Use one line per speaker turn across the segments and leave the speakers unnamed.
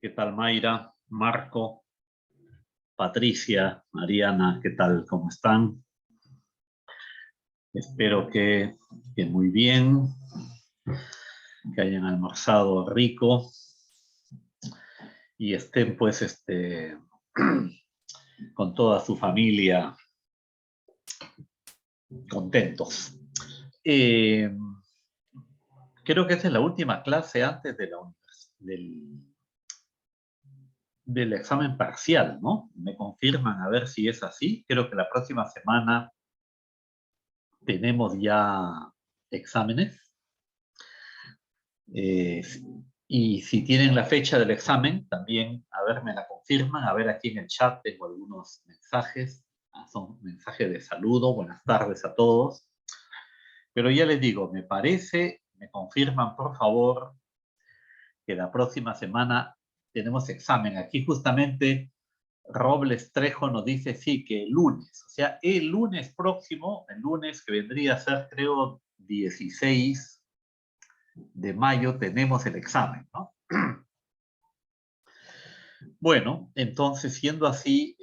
¿Qué tal, Mayra? Marco, Patricia, Mariana, ¿qué tal? ¿Cómo están? Espero que muy bien, que hayan almorzado rico y estén pues con toda su familia contentos. Creo que esta es la última clase antes de del examen parcial, ¿no? Me confirman a ver si es así. Creo que la próxima semana tenemos ya exámenes. Y si tienen la fecha del examen, también, a ver, me la confirman. A ver, aquí en el chat tengo algunos mensajes. Son mensajes de saludo. Buenas tardes a todos. Pero ya les digo, me parece, me confirman, por favor, que la próxima semana tenemos examen. Aquí justamente Robles Trejo nos dice, sí, que el lunes. O sea, el lunes próximo, el lunes que vendría a ser, creo, 16 de mayo, tenemos el examen, ¿no? Bueno, entonces, siendo así,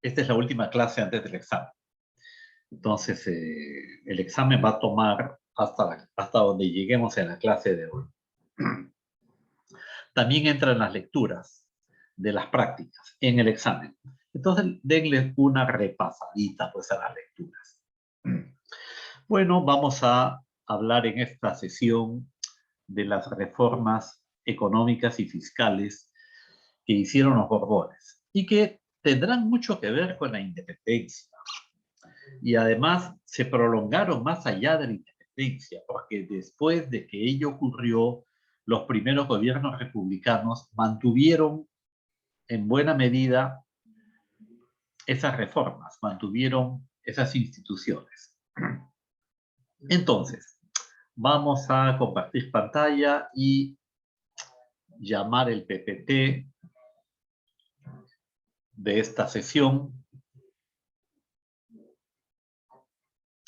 esta es la última clase antes del examen. Entonces, el examen va a tomar hasta donde lleguemos en la clase de hoy. También entran las lecturas de las prácticas en el examen. Entonces, denle una repasadita pues a las lecturas. Bueno, vamos a hablar en esta sesión de las reformas económicas y fiscales que hicieron los Borbones y que tendrán mucho que ver con la independencia. Y además se prolongaron más allá de la independencia, porque después de que ello ocurrió, los primeros gobiernos republicanos mantuvieron en buena medida esas reformas, mantuvieron esas instituciones. Entonces, vamos a compartir pantalla y llamar el PPT de esta sesión,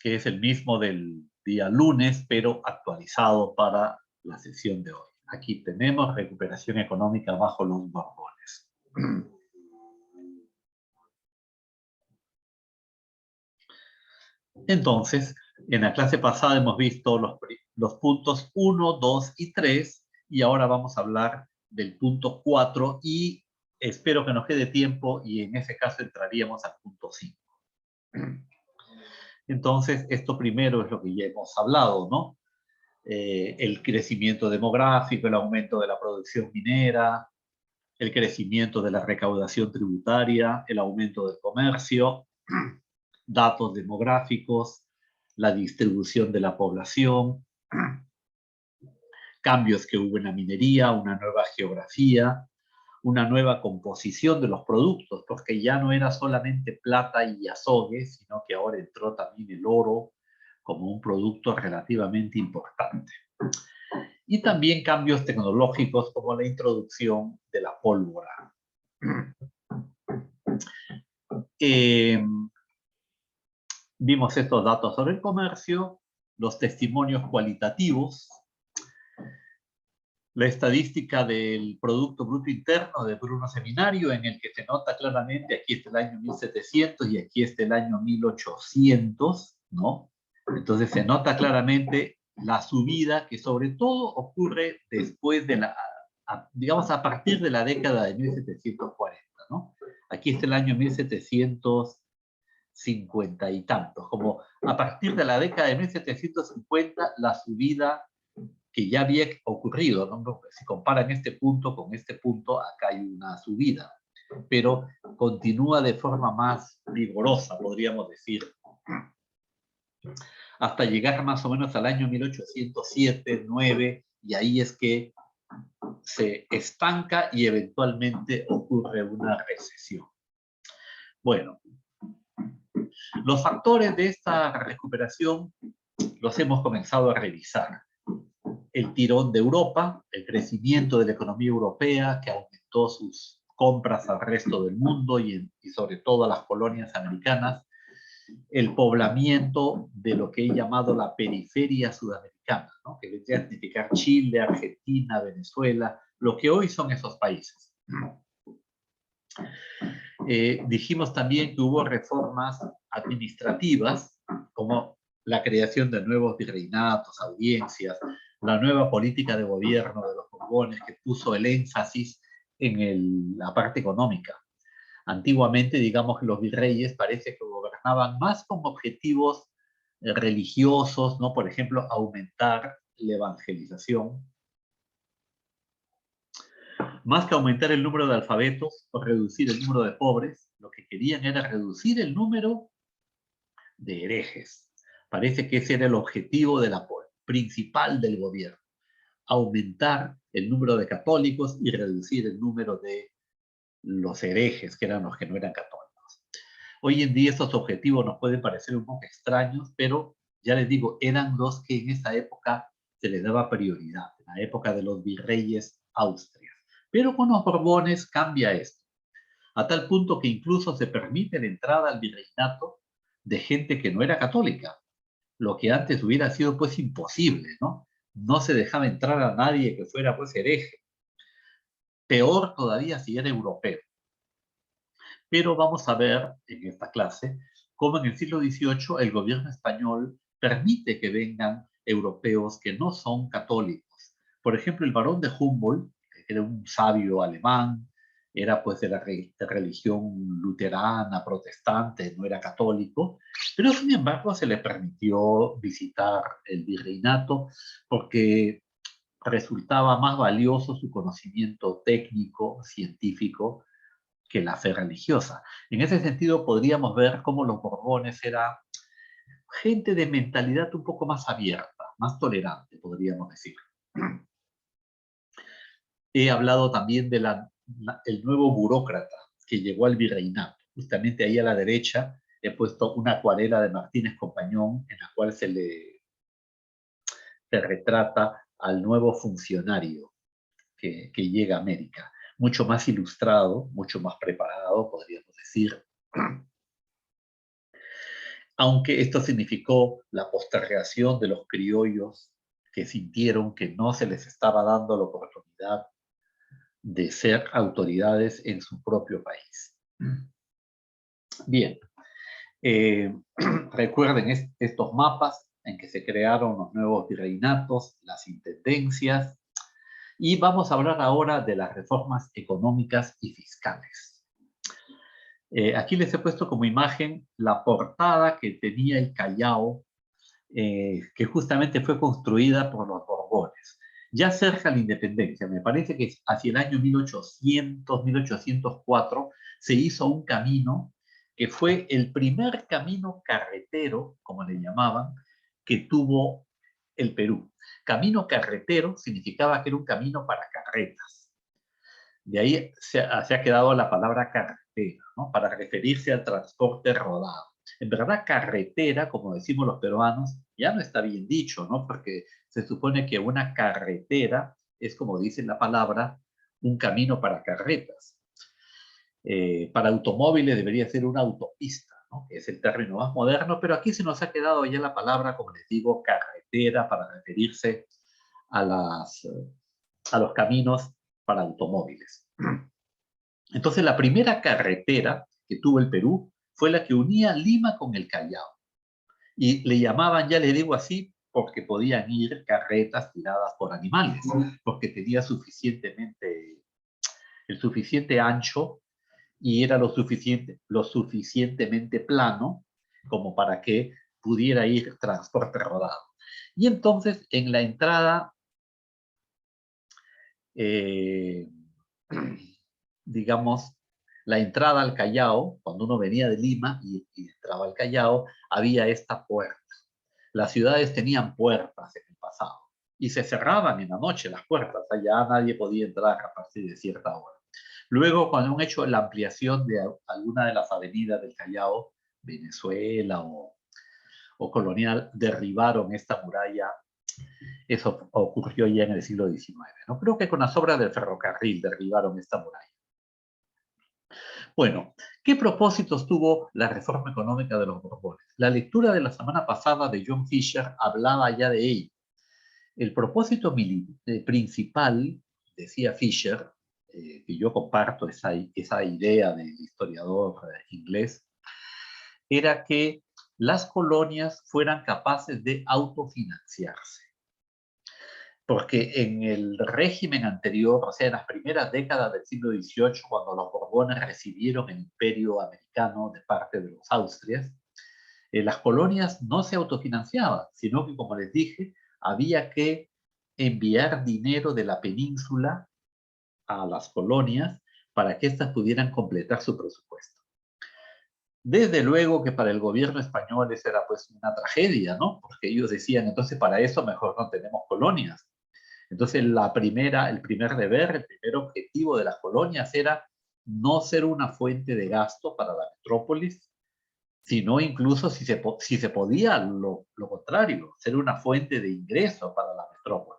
que es el mismo del día lunes, pero actualizado para la sesión de hoy. Aquí tenemos recuperación económica bajo los Borbones. Entonces, en la clase pasada hemos visto los puntos 1, 2 y 3, y ahora vamos a hablar del punto 4 y espero que nos quede tiempo y en ese caso entraríamos al punto 5. Entonces, esto primero es lo que ya hemos hablado, ¿no? El crecimiento demográfico, el aumento de la producción minera, el crecimiento de la recaudación tributaria, el aumento del comercio, datos demográficos, la distribución de la población, cambios que hubo en la minería, una nueva geografía, una nueva composición de los productos, porque ya no era solamente plata y azogue, sino que ahora entró también el oro como un producto relativamente importante. Y también cambios tecnológicos como la introducción de la pólvora. Vimos estos datos sobre el comercio, los testimonios cualitativos, la estadística del Producto Bruto Interno de Bruno Seminario, en el que se nota claramente, aquí está el año 1700 y aquí está el año 1800, ¿no? Entonces se nota claramente la subida que sobre todo ocurre después de digamos, a partir de la década de 1740, ¿no? Aquí está el año 1750 y tantos, como a partir de la década de 1750 la subida que ya había ocurrido, ¿no? Si comparan este punto con este punto, acá hay una subida, pero continúa de forma más vigorosa, podríamos decir, hasta llegar más o menos al año 1807, 9, y ahí es que se estanca y eventualmente ocurre una recesión. Bueno, los factores de esta recuperación los hemos comenzado a revisar. El tirón de Europa, el crecimiento de la economía europea que aumentó sus compras al resto del mundo y sobre todo a las colonias americanas, el poblamiento de lo que he llamado la periferia sudamericana, ¿no? Que vendría a significar Chile, Argentina, Venezuela, lo que hoy son esos países. Dijimos también que hubo reformas administrativas, como la creación de nuevos virreinatos, audiencias, la nueva política de gobierno de los Borbones, que puso el énfasis en la parte económica. Antiguamente, digamos que los virreyes parece que gobernaban más con objetivos religiosos, ¿no? Por ejemplo, aumentar la evangelización, más que aumentar el número de alfabetos o reducir el número de pobres, lo que querían era reducir el número de herejes. Parece que ese era el objetivo principal del gobierno, aumentar el número de católicos y reducir el número de los herejes, que eran los que no eran católicos. Hoy en día estos objetivos nos pueden parecer un poco extraños, pero ya les digo, eran los que en esa época se les daba prioridad, en la época de los virreyes austrias. Pero con los Borbones cambia esto, a tal punto que incluso se permite la entrada al virreinato de gente que no era católica, lo que antes hubiera sido pues imposible, ¿no? No se dejaba entrar a nadie que fuera pues hereje. Peor todavía si era europeo. Pero vamos a ver en esta clase cómo en el siglo XVIII el gobierno español permite que vengan europeos que no son católicos. Por ejemplo, el barón de Humboldt, que era un sabio alemán, era pues de la religión luterana, protestante, no era católico, pero sin embargo se le permitió visitar el virreinato porque resultaba más valioso su conocimiento técnico, científico, que la fe religiosa. En ese sentido, podríamos ver cómo los Borbones era gente de mentalidad un poco más abierta, más tolerante, podríamos decir. He hablado también del nuevo burócrata que llegó al virreinato. Justamente ahí a la derecha he puesto una acuarela de Martínez Compañón en la cual se retrata al nuevo funcionario que llega a América. Mucho más ilustrado, mucho más preparado, podríamos decir. Aunque esto significó la postergación de los criollos que sintieron que no se les estaba dando la oportunidad de ser autoridades en su propio país. Bien, recuerden estos mapas en que se crearon los nuevos virreinatos, las intendencias, y vamos a hablar ahora de las reformas económicas y fiscales. Aquí les he puesto como imagen la portada que tenía el Callao, que justamente fue construida por los Borbones. Ya cerca de la independencia, me parece que hacia el año 1800, 1804, se hizo un camino que fue el primer camino carretero, como le llamaban, que tuvo el Perú. Camino carretero significaba que era un camino para carretas. De ahí se ha quedado la palabra carretera, ¿no? Para referirse al transporte rodado. En verdad, carretera, como decimos los peruanos, ya no está bien dicho, ¿no? Porque se supone que una carretera es, como dice la palabra, un camino para carretas. Para automóviles debería ser una autopista, ¿no? Que es el término más moderno, pero aquí se nos ha quedado ya la palabra, como les digo, carretera para referirse a los caminos para automóviles. Entonces, la primera carretera que tuvo el Perú fue la que unía Lima con el Callao. Y le llamaban, ya le digo así, porque podían ir carretas tiradas por animales, porque tenía el suficiente ancho y era lo suficientemente plano como para que pudiera ir transporte rodado. Y entonces, en la entrada, digamos, la entrada al Callao, cuando uno venía de Lima y entraba al Callao, había esta puerta. Las ciudades tenían puertas en el pasado y se cerraban en la noche las puertas, allá nadie podía entrar a partir de cierta hora. Luego, cuando han hecho la ampliación de alguna de las avenidas del Callao, Venezuela o Colonial, derribaron esta muralla. Eso ocurrió ya en el siglo XIX, ¿no? Creo que con las obras del ferrocarril derribaron esta muralla. Bueno, ¿qué propósitos tuvo la reforma económica de los Borbones? La lectura de la semana pasada de John Fisher hablaba ya de ello. El propósito principal decía Fisher, que yo comparto esa idea del historiador inglés, era que las colonias fueran capaces de autofinanciarse. Porque en el régimen anterior, o sea, en las primeras décadas del siglo XVIII, cuando los Borbones recibieron el imperio americano de parte de los Austrias, las colonias no se autofinanciaban, sino que, como les dije, había que enviar dinero de la península a las colonias para que éstas pudieran completar su presupuesto. Desde luego que para el gobierno español esa era pues una tragedia, ¿no? Porque ellos decían, entonces para eso mejor no tenemos colonias. Entonces el primer deber, el primer objetivo de las colonias era no ser una fuente de gasto para la metrópolis, sino incluso si se podía, lo contrario, ser una fuente de ingreso para la metrópolis.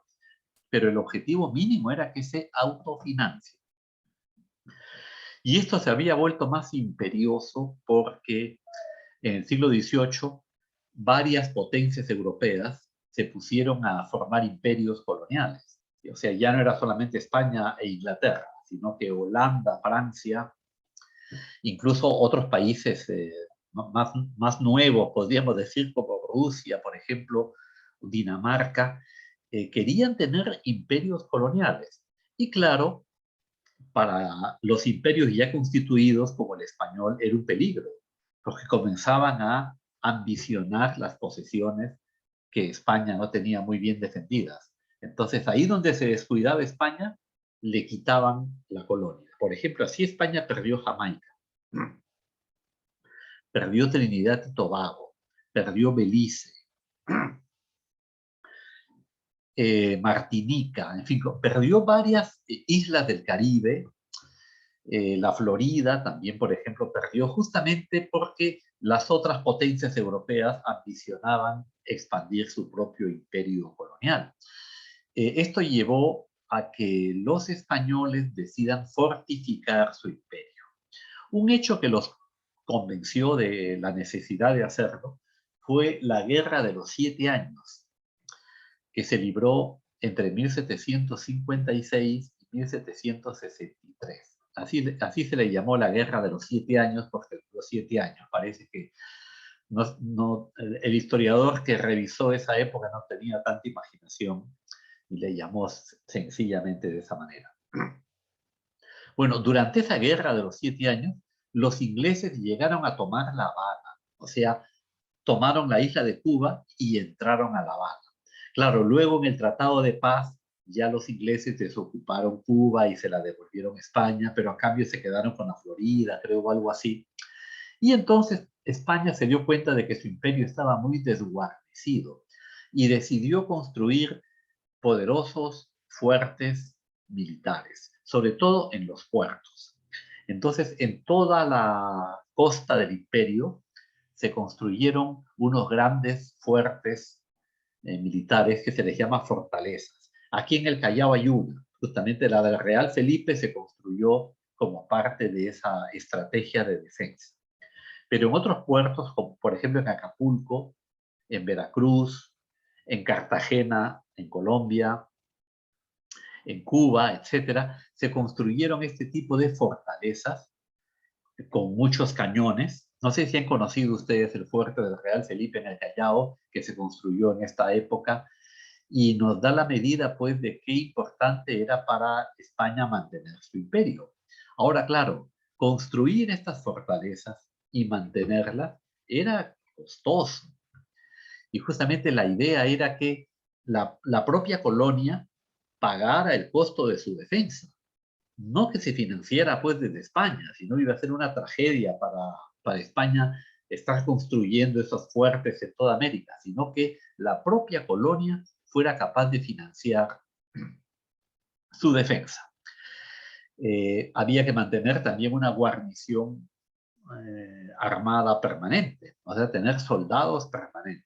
Pero el objetivo mínimo era que se autofinancie. Y esto se había vuelto más imperioso porque en el siglo XVIII varias potencias europeas se pusieron a formar imperios coloniales. O sea, ya no era solamente España e Inglaterra, sino que Holanda, Francia, incluso otros países más nuevos, podríamos decir, como Rusia, por ejemplo, Dinamarca, querían tener imperios coloniales. Y claro, para los imperios ya constituidos, como el español, era un peligro, porque comenzaban a ambicionar las posesiones que España no tenía muy bien defendidas. Entonces, ahí donde se descuidaba España, le quitaban la colonia. Por ejemplo, así España perdió Jamaica, perdió Trinidad y Tobago, perdió Belice, Martinica, en fin, perdió varias islas del Caribe. La Florida también, por ejemplo, perdió justamente porque las otras potencias europeas ambicionaban expandir su propio imperio colonial. Esto llevó a que los españoles decidan fortificar su imperio. Un hecho que los convenció de la necesidad de hacerlo fue la Guerra de los 7 Años, que se libró entre 1756 y 1763. Así se le llamó la Guerra de los 7 Años porque los 7 años. Parece que el historiador que revisó esa época no tenía tanta imaginación y le llamó sencillamente de esa manera. Bueno, durante esa Guerra de los 7 Años, los ingleses llegaron a tomar La Habana, o sea, tomaron la isla de Cuba y entraron a La Habana. Claro, luego en el Tratado de Paz ya los ingleses desocuparon Cuba y se la devolvieron a España, pero a cambio se quedaron con la Florida, creo, o algo así. Y entonces España se dio cuenta de que su imperio estaba muy desguarnecido y decidió construir poderosos fuertes militares, sobre todo en los puertos. Entonces, en toda la costa del imperio se construyeron unos grandes fuertes militares que se les llama fortalezas. Aquí en el Callao hay una, justamente la del Real Felipe se construyó como parte de esa estrategia de defensa. Pero en otros puertos, como por ejemplo en Acapulco, en Veracruz, en Cartagena, en Colombia, en Cuba, etcétera, se construyeron este tipo de fortalezas con muchos cañones. No sé si han conocido ustedes el fuerte del Real Felipe en el Callao, que se construyó en esta época, y nos da la medida, pues, de qué importante era para España mantener su imperio. Ahora, claro, construir estas fortalezas y mantenerlas era costoso. Y justamente la idea era que la propia colonia pagara el costo de su defensa. No que se financiara pues desde España, sino iba a ser una tragedia para España estar construyendo esos fuertes en toda América, sino que la propia colonia fuera capaz de financiar su defensa. Había que mantener también una guarnición armada permanente, o sea, tener soldados permanentes.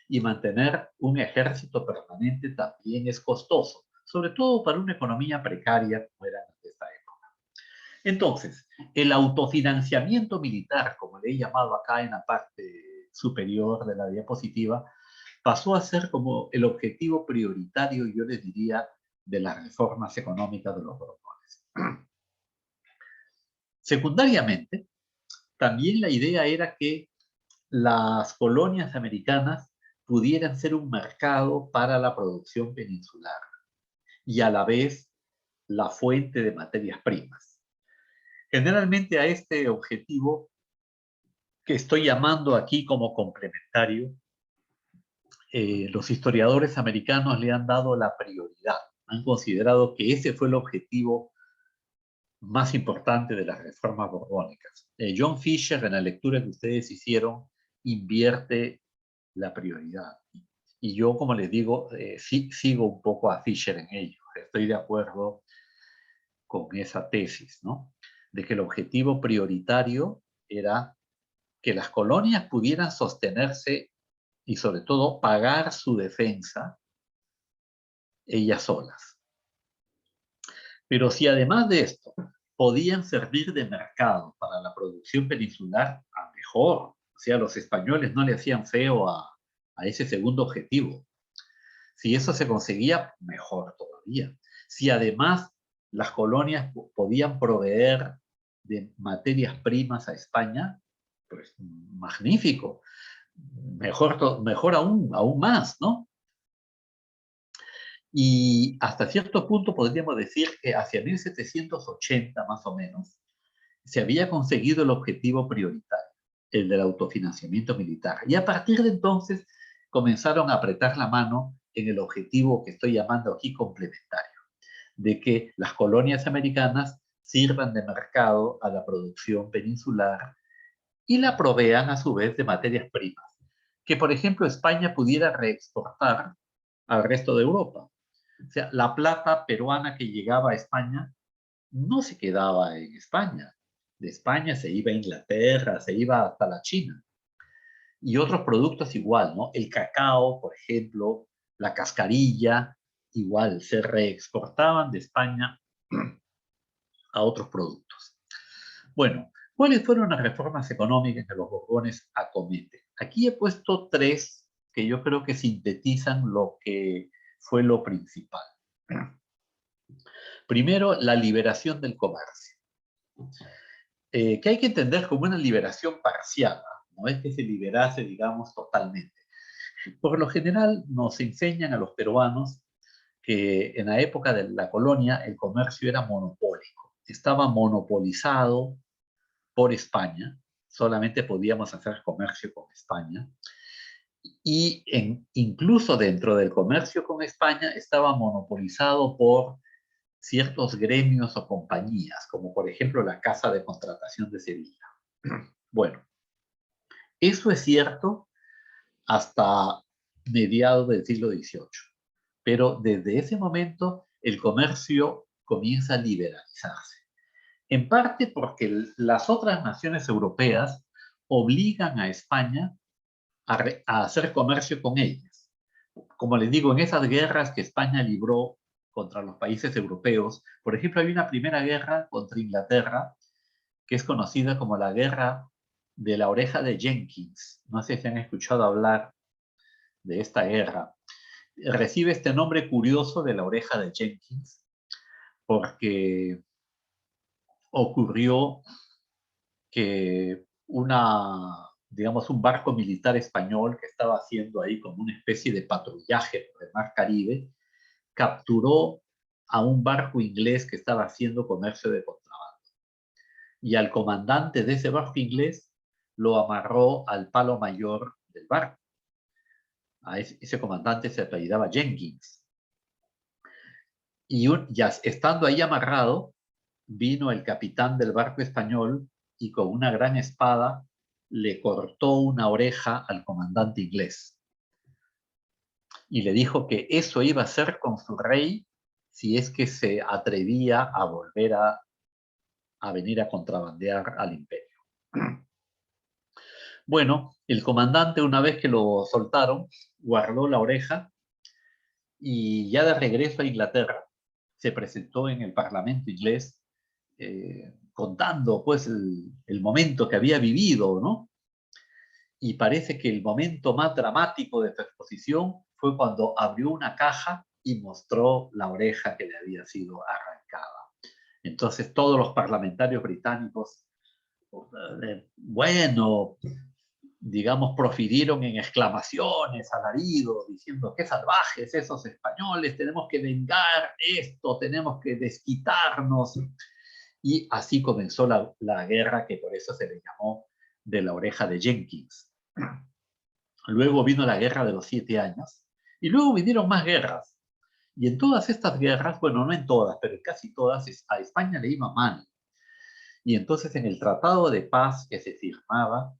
Y mantener un ejército permanente también es costoso, sobre todo para una economía precaria como era en esta época. Entonces, el autofinanciamiento militar, como le he llamado acá en la parte superior de la diapositiva, pasó a ser como el objetivo prioritario, yo les diría, de las reformas económicas de los Borbones. Secundariamente, también la idea era que las colonias americanas pudieran ser un mercado para la producción peninsular y a la vez la fuente de materias primas. Generalmente a este objetivo, que estoy llamando aquí como complementario, los historiadores americanos le han dado la prioridad. Han considerado que ese fue el objetivo más importante de las reformas borbónicas. John Fisher, en la lectura que ustedes hicieron, invierte la prioridad. Y yo, como les digo, sigo un poco a Fisher en ello. Estoy de acuerdo con esa tesis, ¿no? De que el objetivo prioritario era que las colonias pudieran sostenerse y sobre todo pagar su defensa ellas solas. Pero si además de esto podían servir de mercado para la producción peninsular, a mejor. O sea, los españoles no le hacían feo a ese segundo objetivo. Si eso se conseguía, mejor todavía. Si además las colonias podían proveer de materias primas a España, pues magnífico. Mejor aún más, ¿no? Y hasta cierto punto podríamos decir que hacia 1780 más o menos se había conseguido el objetivo prioritario, el del autofinanciamiento militar. Y a partir de entonces comenzaron a apretar la mano en el objetivo que estoy llamando aquí complementario, de que las colonias americanas sirvan de mercado a la producción peninsular y la provean a su vez de materias primas, que por ejemplo España pudiera reexportar al resto de Europa. O sea, la plata peruana que llegaba a España no se quedaba en España. De España se iba a Inglaterra, se iba hasta la China. Y otros productos igual, ¿no? El cacao, por ejemplo, la cascarilla, igual, se reexportaban de España a otros productos. Bueno, ¿cuáles fueron las reformas económicas que los Borbones acometen? Aquí he puesto tres que yo creo que sintetizan lo que fue lo principal. Primero, la liberación del comercio, que hay que entender como una liberación parcial, no es que se liberase, digamos, totalmente. Por lo general nos enseñan a los peruanos que en la época de la colonia el comercio era monopólico, estaba monopolizado por España, solamente podíamos hacer comercio con España, y incluso dentro del comercio con España estaba monopolizado por ciertos gremios o compañías, como por ejemplo la Casa de Contratación de Sevilla. Bueno, eso es cierto hasta mediados del siglo XVIII, pero desde ese momento el comercio comienza a liberalizarse, en parte porque las otras naciones europeas obligan a España a hacer comercio con ellas. Como les digo, en esas guerras que España libró contra los países europeos, por ejemplo, hay una primera guerra contra Inglaterra que es conocida como la Guerra de la Oreja de Jenkins. No sé si han escuchado hablar de esta guerra. Recibe este nombre curioso de la Oreja de Jenkins porque ocurrió que digamos, un barco militar español que estaba haciendo ahí como una especie de patrullaje por el mar Caribe, capturó a un barco inglés que estaba haciendo comercio de contrabando. Y al comandante de ese barco inglés lo amarró al palo mayor del barco. A ese comandante se apellidaba Jenkins. Y ya estando ahí amarrado, vino el capitán del barco español y con una gran espada le cortó una oreja al comandante inglés. Y le dijo que eso iba a hacer con su rey si es que se atrevía a volver a venir a contrabandear al imperio. Bueno, el comandante, una vez que lo soltaron, guardó la oreja y ya de regreso a Inglaterra se presentó en el Parlamento inglés contando pues el momento que había vivido, ¿no? Y parece que el momento más dramático de su exposición fue cuando abrió una caja y mostró la oreja que le había sido arrancada. Entonces todos los parlamentarios británicos, bueno, digamos, profirieron en exclamaciones, alaridos, diciendo qué salvajes esos españoles, tenemos que vengar esto, tenemos que desquitarnos. Y así comenzó la guerra, que por eso se le llamó de la oreja de Jenkins. Luego vino la guerra de los 7 años, y luego vinieron más guerras. Y en todas estas guerras, bueno, no en todas, pero en casi todas, a España le iba mal. Y entonces en el tratado de paz que se firmaba,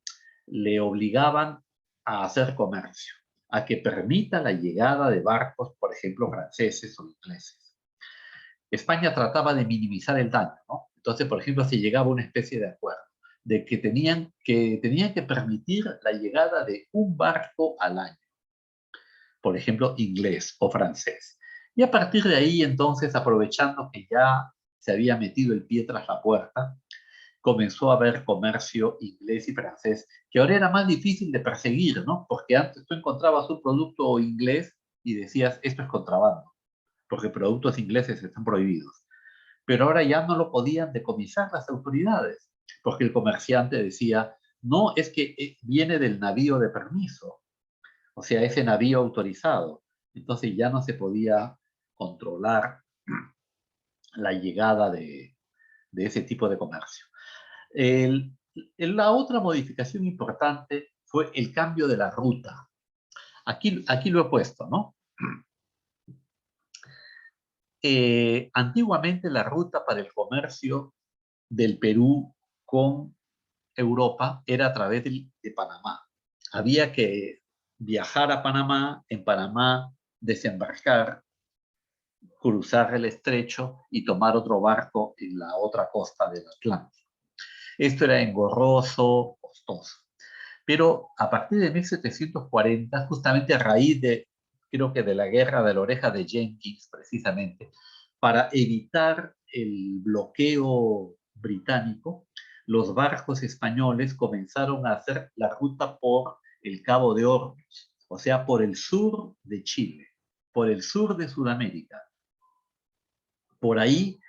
le obligaban a hacer comercio, a que permita la llegada de barcos, por ejemplo, franceses o ingleses. España trataba de minimizar el daño, ¿no? Entonces, por ejemplo, se llegaba a una especie de acuerdo de que tenían que permitir la llegada de un barco al año, por ejemplo, inglés o francés. Y a partir de ahí, entonces, aprovechando que ya se había metido el pie tras la puerta, comenzó a haber comercio inglés y francés, que ahora era más difícil de perseguir, ¿no? Porque antes tú encontrabas un producto inglés y decías, esto es contrabando, porque productos ingleses están prohibidos. Pero ahora ya no lo podían decomisar las autoridades, porque el comerciante decía, no, es que viene del navío de permiso, o sea, ese navío autorizado. Entonces ya no se podía controlar la llegada de ese tipo de comercio. La otra modificación importante fue el cambio de la ruta. Aquí lo he puesto, ¿no? Antiguamente la ruta para el comercio del Perú con Europa era a través de Panamá. Había que viajar a Panamá, en Panamá desembarcar, cruzar el estrecho y tomar otro barco en la otra costa del Atlántico. Esto era engorroso, costoso. Pero a partir de 1740, justamente a raíz de, creo que de la guerra de la oreja de Jenkins, precisamente, para evitar el bloqueo británico, los barcos españoles comenzaron a hacer la ruta por el Cabo de Hornos, o sea, por el sur de Chile, por el sur de Sudamérica. Por ahí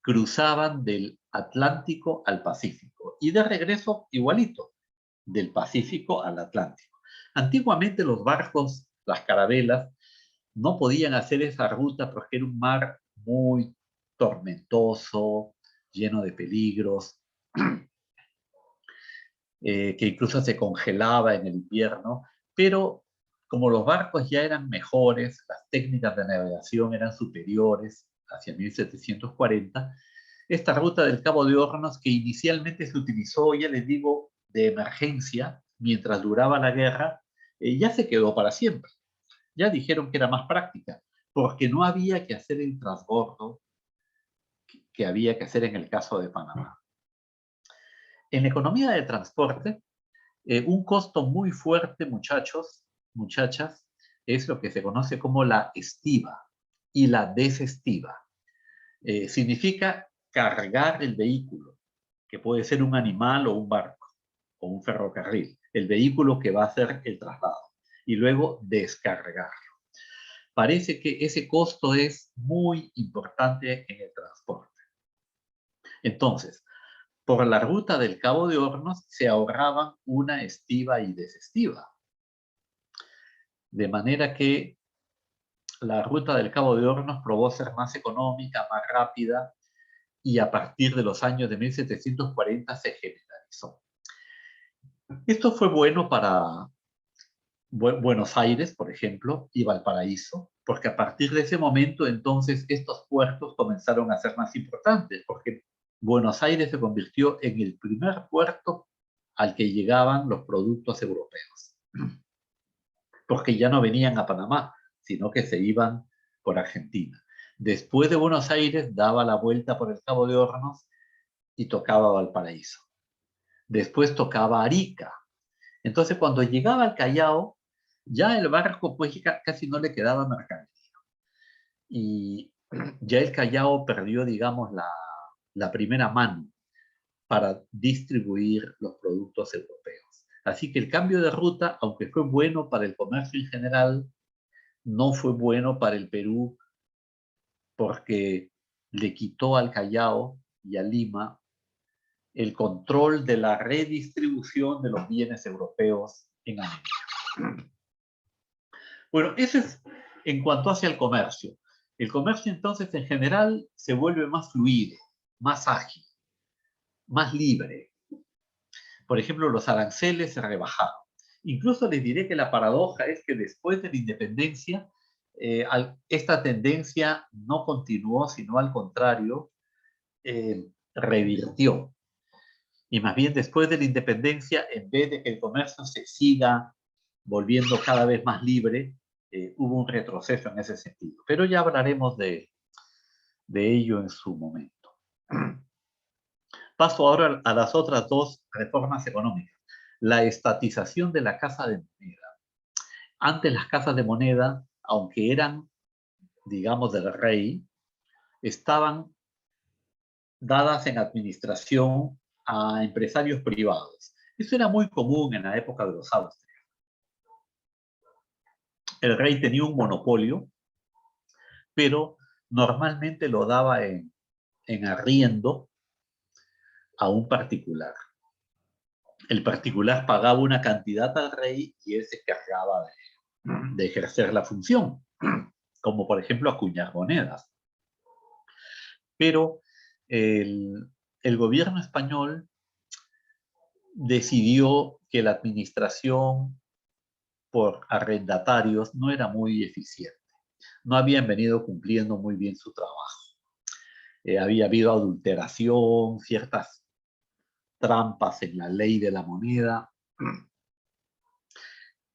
cruzaban del Atlántico al Pacífico y de regreso igualito, del Pacífico al Atlántico. Antiguamente los barcos, las carabelas, no podían hacer esa ruta porque era un mar muy tormentoso, lleno de peligros, que incluso se congelaba en el invierno, pero como los barcos ya eran mejores, las técnicas de navegación eran superiores hacia 1740, esta ruta del Cabo de Hornos, que inicialmente se utilizó, ya les digo, de emergencia, mientras duraba la guerra, ya se quedó para siempre. Ya dijeron que era más práctica, porque no había que hacer el transbordo que había que hacer en el caso de Panamá. En la economía de transporte, un costo muy fuerte, muchachos, muchachas, es lo que se conoce como la estiva y la desestiva. Significa cargar el vehículo, que puede ser un animal o un barco o un ferrocarril, el vehículo que va a hacer el traslado, y luego descargarlo. Parece que ese costo es muy importante en el transporte. Entonces, por la ruta del Cabo de Hornos se ahorraban una estiva y desestiva. De manera que la ruta del Cabo de Hornos probó ser más económica, más rápida, y a partir de los años de 1740 se generalizó. Esto fue bueno para Buenos Aires, por ejemplo, y Valparaíso, porque a partir de ese momento entonces estos puertos comenzaron a ser más importantes, porque Buenos Aires se convirtió en el primer puerto al que llegaban los productos europeos, porque ya no venían a Panamá, sino que se iban por Argentina. Después de Buenos Aires daba la vuelta por el Cabo de Hornos y tocaba Valparaíso. Después tocaba Arica. Entonces cuando llegaba al Callao, ya el barco pues casi no le quedaba mercancía. Y ya el Callao perdió, digamos, la primera mano para distribuir los productos europeos. Así que el cambio de ruta, aunque fue bueno para el comercio en general, no fue bueno para el Perú porque le quitó al Callao y a Lima el control de la redistribución de los bienes europeos en América. Bueno, eso es en cuanto hacia el comercio. El comercio entonces en general se vuelve más fluido, más ágil, más libre. Por ejemplo, los aranceles se rebajaron. Incluso les diré que la paradoja es que después de la independencia, esta tendencia no continuó, sino al contrario, revirtió. Y más bien después de la independencia, en vez de que el comercio se siga volviendo cada vez más libre, hubo un retroceso en ese sentido. Pero ya hablaremos de ello en su momento. Paso ahora a las otras dos reformas económicas. La estatización de la casa de moneda. Antes las casas de moneda, aunque eran, digamos, del rey, estaban dadas en administración a empresarios privados. Eso era muy común en la época de los Austrias. El rey tenía un monopolio, pero normalmente lo daba en arriendo a un particular. El particular pagaba una cantidad al rey y él se encargaba de ejercer la función, como por ejemplo acuñar monedas. Pero el gobierno español decidió que la administración por arrendatarios no era muy eficiente. No habían venido cumpliendo muy bien su trabajo. Había habido adulteración, ciertas trampas en la ley de la moneda.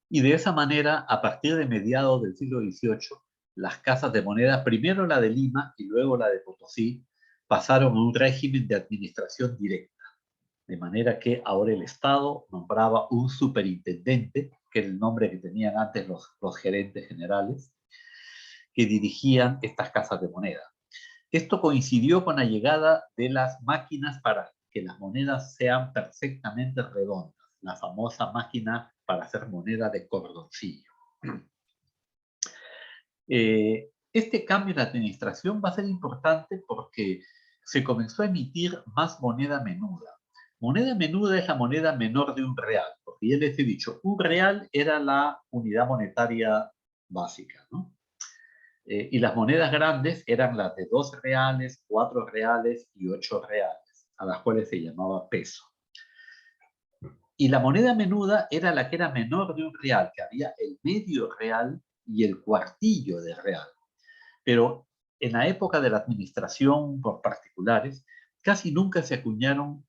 Y de esa manera, a partir de mediados del siglo XVIII, las casas de moneda, primero la de Lima y luego la de Potosí, pasaron a un régimen de administración directa. De manera que ahora el Estado nombraba un superintendente, que era el nombre que tenían antes los gerentes generales, que dirigían estas casas de moneda. Esto coincidió con la llegada de las máquinas para que las monedas sean perfectamente redondas, la famosa máquina para hacer moneda de cordoncillo. Este cambio en la administración va a ser importante porque se comenzó a emitir más moneda menuda. Moneda menuda es la moneda menor de un real, porque ya les he dicho, un real era la unidad monetaria básica, ¿no? Y las monedas grandes eran las de 2 reales, 4 reales y 8 reales, a las cuales se llamaba peso. Y la moneda menuda era la que era menor de un real, que había el medio real y el cuartillo de real. Pero en la época de la administración por particulares, casi nunca se acuñaron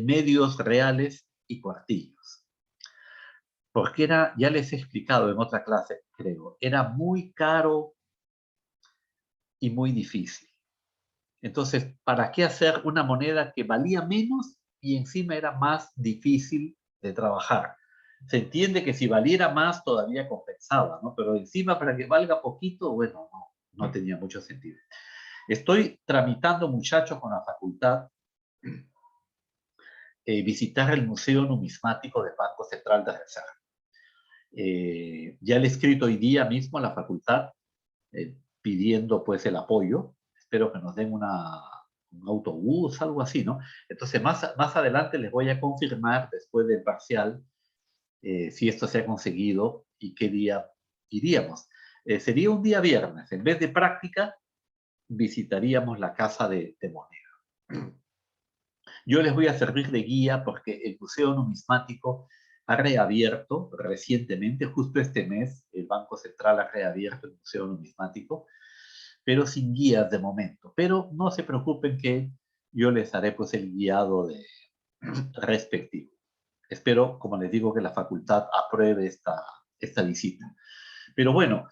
medios reales y cuartillos. Porque era, ya les he explicado en otra clase, creo, era muy caro y muy difícil. Entonces, ¿para qué hacer una moneda que valía menos y encima era más difícil de trabajar? Se entiende que si valiera más todavía compensaba, ¿no? Pero encima para que valga poquito, bueno, no tenía mucho sentido. Estoy tramitando, muchachos, con la facultad visitar el Museo Numismático del Banco Central de Reserva. Ya le he escrito hoy día mismo a la facultad pidiendo pues el apoyo. Espero que nos den un autobús, algo así, ¿no? Entonces más adelante les voy a confirmar después del parcial si esto se ha conseguido y qué día iríamos. Sería un día viernes. En vez de práctica, visitaríamos la Casa de Moneda. Yo les voy a servir de guía porque el Museo Numismático ha reabierto recientemente, justo este mes, el Banco Central ha reabierto el Museo Numismático, pero sin guías de momento. Pero no se preocupen que yo les haré pues el guiado respectivo. Espero, como les digo, que la facultad apruebe esta visita. Pero bueno,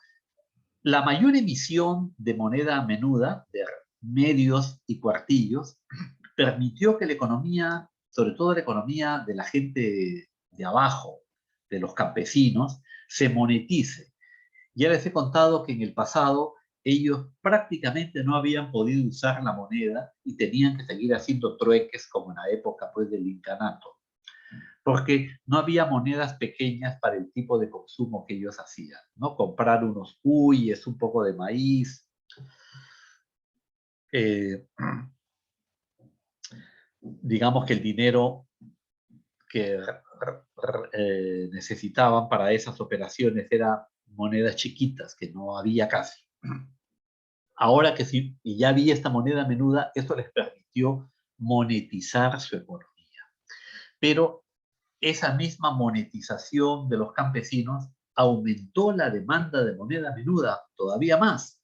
la mayor emisión de moneda menuda, de medios y cuartillos, permitió que la economía, sobre todo la economía de la gente de abajo, de los campesinos, se monetice. Ya les he contado que en el pasado ellos prácticamente no habían podido usar la moneda y tenían que seguir haciendo trueques como en la época pues, del incanato, porque no había monedas pequeñas para el tipo de consumo que ellos hacían, ¿no? Comprar unos cuyes, un poco de maíz, digamos que el dinero que necesitaban para esas operaciones era monedas chiquitas, que no había casi. Ahora que sí, y ya había esta moneda menuda, eso les permitió monetizar su economía. Pero esa misma monetización de los campesinos aumentó la demanda de moneda menuda todavía más,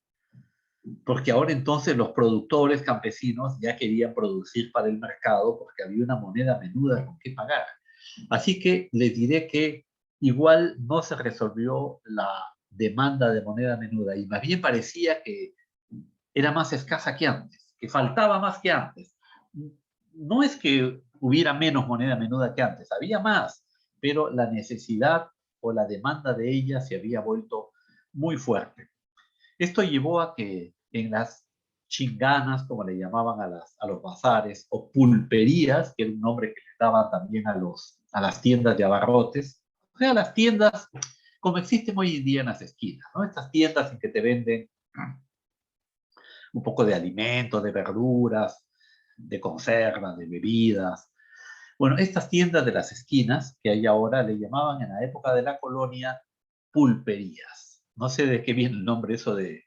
porque ahora entonces los productores campesinos ya querían producir para el mercado porque había una moneda menuda con que pagar. Así que les diré que igual no se resolvió la demanda de moneda menuda y más bien parecía que era más escasa que antes, que faltaba más que antes. No es que hubiera menos moneda menuda que antes, había más, pero la necesidad o la demanda de ella se había vuelto muy fuerte. Esto llevó a que en las chinganas, como le llamaban a los bazares, o pulperías, que era un nombre que le daban también a las tiendas de abarrotes, o sea, las tiendas como existen hoy en día en las esquinas, ¿no? Estas tiendas en que te venden un poco de alimentos, de verduras, de conservas, de bebidas. Bueno, estas tiendas de las esquinas que hay ahora le llamaban en la época de la colonia pulperías. No sé de qué viene el nombre eso de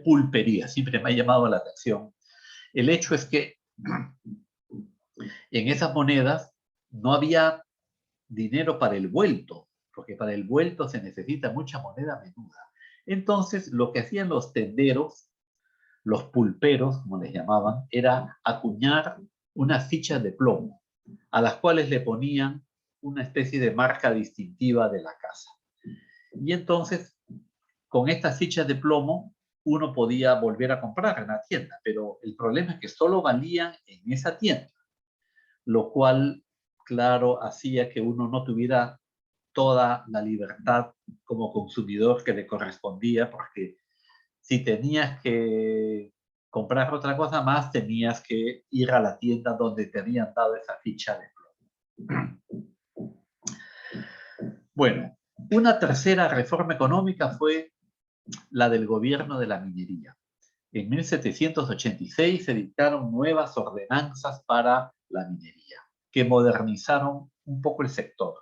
pulpería, siempre me ha llamado la atención. El hecho es que en esas monedas no había dinero para el vuelto, porque para el vuelto se necesita mucha moneda menuda. Entonces, lo que hacían los tenderos, los pulperos, como les llamaban, era acuñar unas fichas de plomo, a las cuales le ponían una especie de marca distintiva de la casa. Y entonces, con estas fichas de plomo, uno podía volver a comprar en la tienda, pero el problema es que solo valían en esa tienda, lo cual, claro, hacía que uno no tuviera toda la libertad como consumidor que le correspondía, porque si tenías que comprar otra cosa más, tenías que ir a la tienda donde te habían dado esa ficha de plomo. Bueno, una tercera reforma económica fue la del gobierno de la minería. En 1786 se dictaron nuevas ordenanzas para la minería, que modernizaron un poco el sector.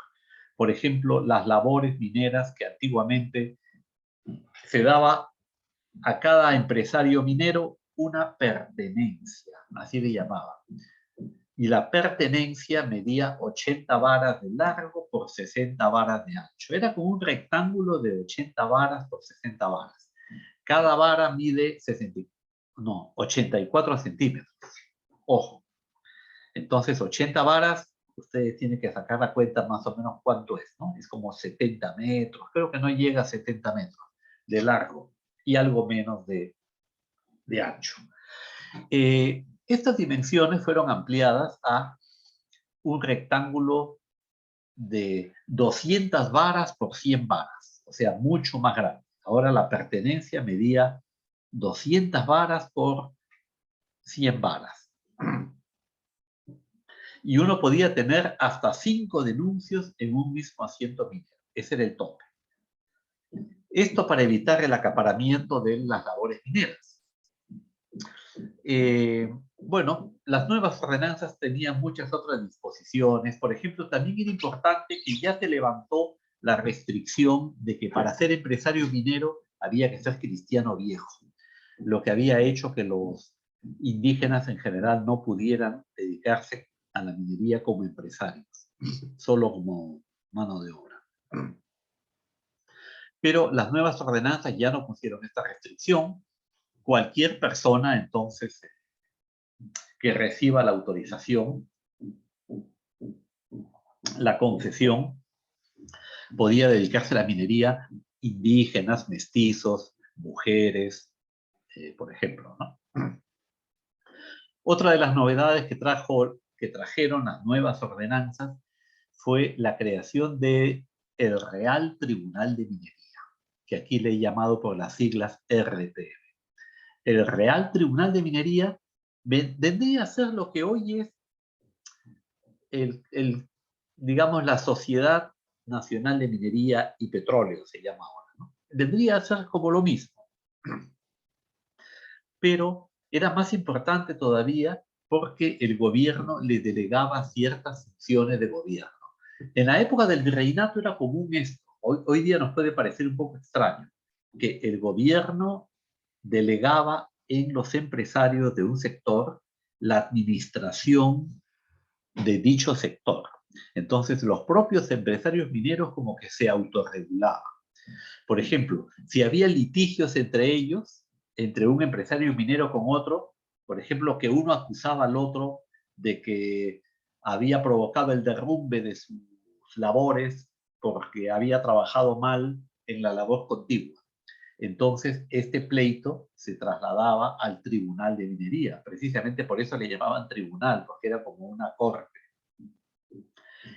Por ejemplo, las labores mineras que antiguamente se daba a cada empresario minero una pertenencia, así le llamaban. Y la pertenencia medía 80 varas de largo por 60 varas de ancho. Era como un rectángulo de 80 varas por 60 varas. Cada vara mide 84 centímetros. Ojo. Entonces, 80 varas, ustedes tienen que sacar la cuenta más o menos cuánto es, ¿no? Es como 70 metros, creo que no llega a 70 metros de largo y algo menos de ancho. Estas dimensiones fueron ampliadas a un rectángulo de 200 varas por 100 varas, o sea, mucho más grande. Ahora la pertenencia medía 200 varas por 100 varas. Y uno podía tener hasta 5 denuncios en un mismo asiento minero. Ese era el tope. Esto para evitar el acaparamiento de las labores mineras. Bueno, las nuevas ordenanzas tenían muchas otras disposiciones. Por ejemplo, también era importante que ya se levantó la restricción de que para ser empresario minero había que ser cristiano viejo, lo que había hecho que los indígenas en general no pudieran dedicarse a la minería como empresarios, solo como mano de obra. Pero las nuevas ordenanzas ya no pusieron esta restricción. Cualquier persona entonces que reciba la autorización, la concesión, podía dedicarse a la minería, indígenas, mestizos, mujeres, por ejemplo, ¿no? Otra de las novedades que trajeron las nuevas ordenanzas fue la creación del Real Tribunal de Minería, que aquí le he llamado por las siglas RTM. El Real Tribunal de Minería vendría a ser lo que hoy es digamos, la Sociedad Nacional de Minería y Petróleo, se llama ahora, ¿no? Vendría a ser como lo mismo. pero era más importante todavía porque el gobierno le delegaba ciertas funciones de gobierno. En la época del virreinato era común esto. Hoy día nos puede parecer un poco extraño que el gobierno delegaba en los empresarios de un sector la administración de dicho sector. Entonces, los propios empresarios mineros como que se autorregulaban. Por ejemplo, si había litigios entre ellos, entre un empresario minero con otro, por ejemplo, que uno acusaba al otro de que había provocado el derrumbe de sus labores porque había trabajado mal en la labor contigua. Entonces, este pleito se trasladaba al Tribunal de Minería. Precisamente por eso le llamaban tribunal, porque era como una corte.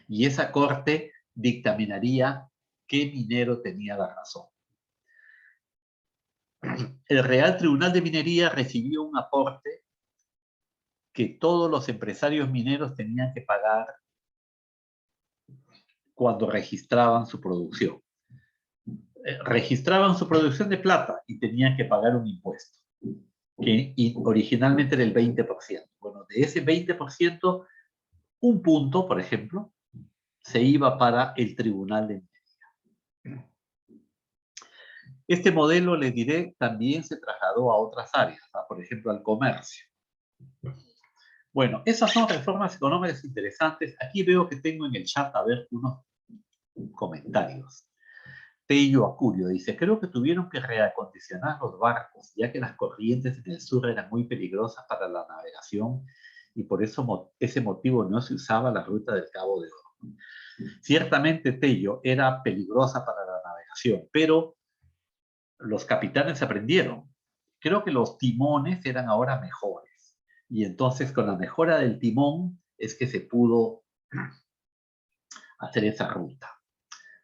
Y esa corte dictaminaría qué minero tenía la razón. El Real Tribunal de Minería recibió un aporte que todos los empresarios mineros tenían que pagar cuando registraban su producción. Registraban su producción de plata y tenían que pagar un impuesto, que originalmente era el 20%. Bueno, de ese 20%, un punto, por ejemplo, se iba para el Tribunal de Minería. Este modelo, les diré, también se trasladó a otras áreas, por ejemplo, al comercio. Bueno, esas son reformas económicas interesantes. Aquí veo que tengo en el chat, a ver, unos comentarios. Tello Acurio dice, creo que tuvieron que reacondicionar los barcos, ya que las corrientes en el sur eran muy peligrosas para la navegación y por eso ese motivo no se usaba la ruta del Cabo de Oro. Ciertamente, Tello, era peligrosa para la navegación, pero los capitanes aprendieron. Creo que los timones eran ahora mejores. Y entonces, con la mejora del timón, es que se pudo hacer esa ruta.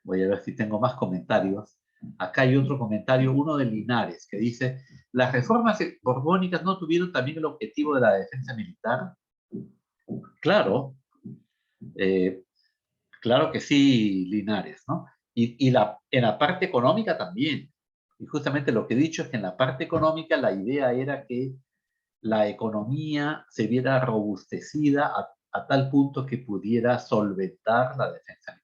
Voy a ver si tengo más comentarios. Acá hay otro comentario, uno de Linares, que dice, ¿las reformas borbónicas no tuvieron también el objetivo de la defensa militar? Claro, claro que sí, Linares, ¿no? Y en la parte económica también. Y justamente lo que he dicho es que en la parte económica la idea era que la economía se viera robustecida a tal punto que pudiera solventar la defensa militar.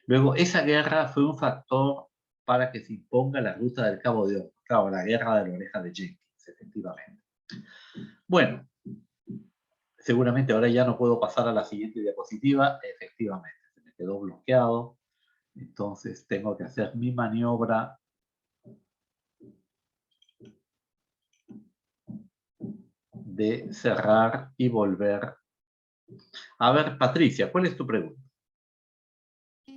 Luego, esa guerra fue un factor para que se imponga la ruta del Cabo de Oro. Claro, la guerra de la oreja de Jenkins, efectivamente. Bueno, seguramente ahora ya no puedo pasar a la siguiente diapositiva. Efectivamente, se me quedó bloqueado. Entonces tengo que hacer mi maniobra de cerrar y volver. A ver, Patricia, ¿cuál es tu pregunta?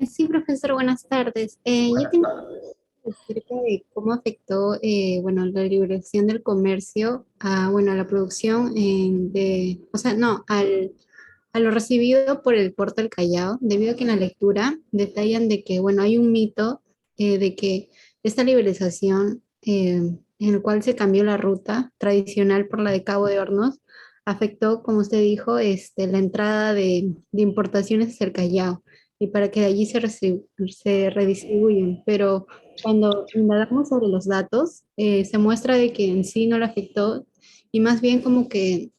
Sí, profesor, buenas tardes. Yo
Buenas
tengo
tardes.
acerca de cómo afectó, bueno, la liberación del comercio a, bueno, a la producción o sea, no, a lo recibido por el puerto del Callao, debido a que en la lectura detallan de que, bueno, hay un mito de que esta liberalización, en el cual se cambió la ruta tradicional por la de Cabo de Hornos, afectó, como usted dijo, la entrada de importaciones hacia el Callao y para que de allí se redistribuyen. Pero cuando indagamos sobre los datos, se muestra de que en sí no le afectó y más bien como que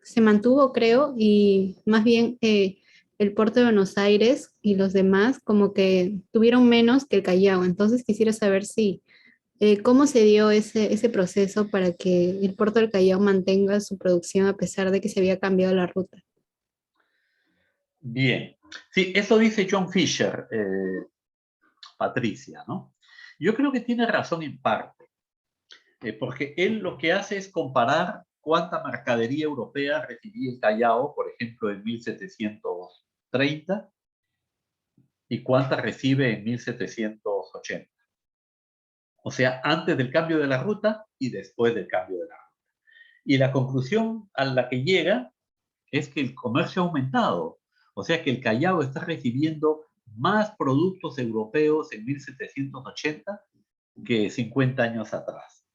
se mantuvo, creo, y más bien el puerto de Buenos Aires y los demás como que tuvieron menos que el Callao. Entonces quisiera saber si, cómo se dio ese proceso para que el puerto del Callao mantenga su producción a pesar de que se había cambiado la ruta.
Bien. Sí, eso dice John Fisher, Patricia, ¿no? Yo creo que tiene razón en parte, porque él lo que hace es comparar cuánta mercadería europea recibía el Callao, por ejemplo, en 1730, y cuánta recibe en 1780. O sea, antes del cambio de la ruta y después del cambio de la ruta. Y la conclusión a la que llega es que el comercio ha aumentado. O sea que el Callao está recibiendo más productos europeos en 1780 que 50 años atrás.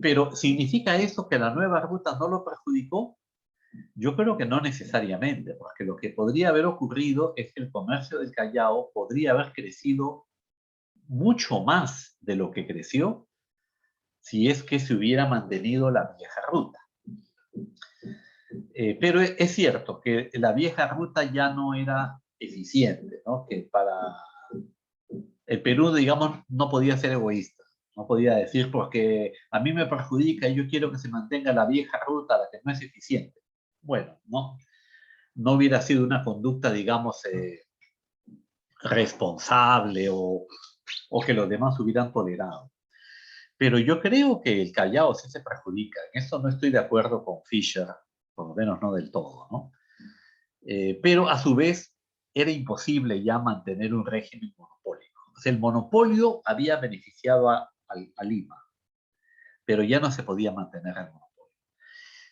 Pero ¿significa eso que la nueva ruta no lo perjudicó? Yo creo que no necesariamente, porque lo que podría haber ocurrido es que el comercio del Callao podría haber crecido mucho más de lo que creció si es que se hubiera mantenido la vieja ruta. Pero es cierto que la vieja ruta ya no era eficiente, ¿no? Que para el Perú, digamos, no podía ser egoísta, no podía decir porque a mí me perjudica y yo quiero que se mantenga la vieja ruta, la que no es eficiente. Bueno, no hubiera sido una conducta, digamos, responsable o que los demás hubieran tolerado. Pero yo creo que el Callao sí se perjudica. En eso no estoy de acuerdo con Fischer, por lo menos no del todo, ¿no? Pero a su vez era imposible ya mantener un régimen monopólico. O sea, el monopolio había beneficiado a Lima, pero ya no se podía mantener el monopolio.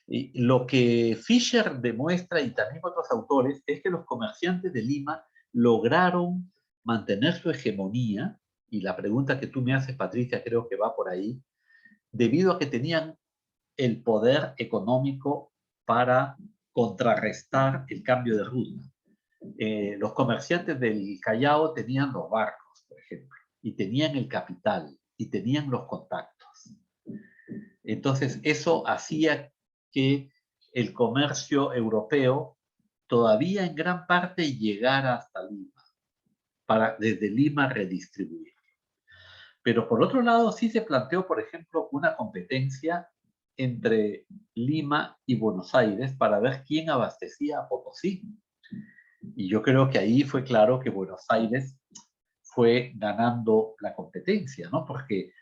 Y lo que Fischer demuestra, y también otros autores, es que los comerciantes de Lima lograron mantener su hegemonía, y la pregunta que tú me haces, Patricia, creo que va por ahí, debido a que tenían el poder económico para contrarrestar el cambio de ruta. Los comerciantes del Callao tenían los barcos, por ejemplo, y tenían el capital, y tenían los contactos. Entonces, eso hacía que el comercio europeo todavía en gran parte llegara hasta Lima, para desde Lima redistribuir. Pero por otro lado, sí se planteó, por ejemplo, una competencia entre Lima y Buenos Aires para ver quién abastecía a Potosí. Y yo creo que ahí fue claro que Buenos Aires fue ganando la competencia, ¿no? Porque